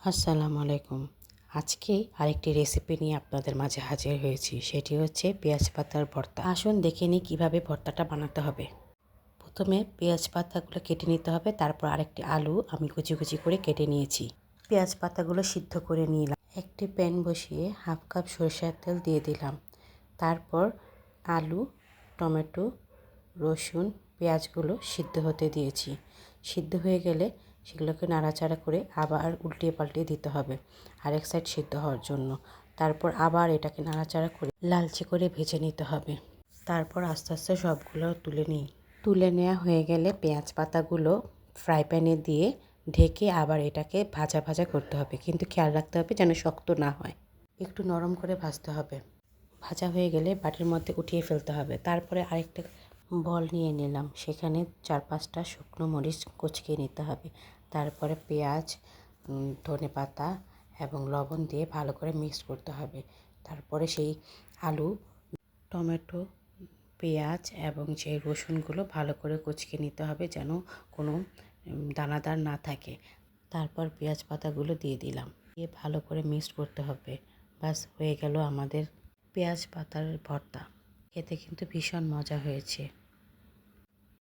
আসসালামু আলাইকুম। আজকে আরেকটি রেসিপি নিয়ে আপনাদের মাঝে হাজির হয়েছি। সেটি হচ্ছে পেঁয়াজ পাতার ভর্তা। আসুন দেখে নিই কীভাবে ভর্তাটা বানাতে হবে। প্রথমে পেঁয়াজ পাতাগুলো কেটে নিতে হবে, তারপর আরেকটি আলু আমি কুচি কুচি করে কেটে নিয়েছি। পেঁয়াজ পাতাগুলো সিদ্ধ করে নিলাম। একটি প্যান বসিয়ে হাফ কাপ সরষের তেল দিয়ে দিলাম। তারপর আলু, টমেটো, রসুন, পেঁয়াজগুলো সিদ্ধ হতে দিয়েছি। সিদ্ধ হয়ে গেলে সেগুলোকে নাড়াচাড়া করে আবার উল্টিয়ে পাল্টিয়ে দিতে হবে আরেক সাইড সিদ্ধ হওয়ার জন্য। তারপর আবার এটাকে নাড়াচাড়া করে লালচে করে ভেজে নিতে হবে। তারপর আস্তে আস্তে সবগুলো তুলে নেওয়া হয়ে গেলে পেঁয়াজ পাতাগুলো ফ্রাই প্যানে দিয়ে ঢেকে আবার এটাকে ভাজা ভাজা করতে হবে, কিন্তু খেয়াল রাখতে হবে যেন শক্ত না হয়, একটু নরম করে ভাজতে হবে। ভাজা হয়ে গেলে বাটির মধ্যে উঠিয়ে ফেলতে হবে। তারপরে আরেকটা বল নিয়ে নিলাম, সেখানে 4-5টা শুকনো মরিচ কুচকিয়ে নিতে হবে। তারপরে পেঁয়াজ, ধনেপাতা এবং লবণ দিয়ে ভালো করে মিক্স করতে হবে। তারপরে সেই আলু, টমেটো, পেঁয়াজ এবং যে রসুনগুলো ভালো করে কুচকিয়ে নিতে হবে যেন কোনো দানাদার না থাকে। তারপর পেঁয়াজ পাতাগুলো দিয়ে দিলাম, দিয়ে ভালো করে মিক্স করতে হবে। বাস হয়ে গেল আমাদের পেঁয়াজ পাতার ভর্তা। খেতে কিন্তু ভীষণ মজা হয়েছে।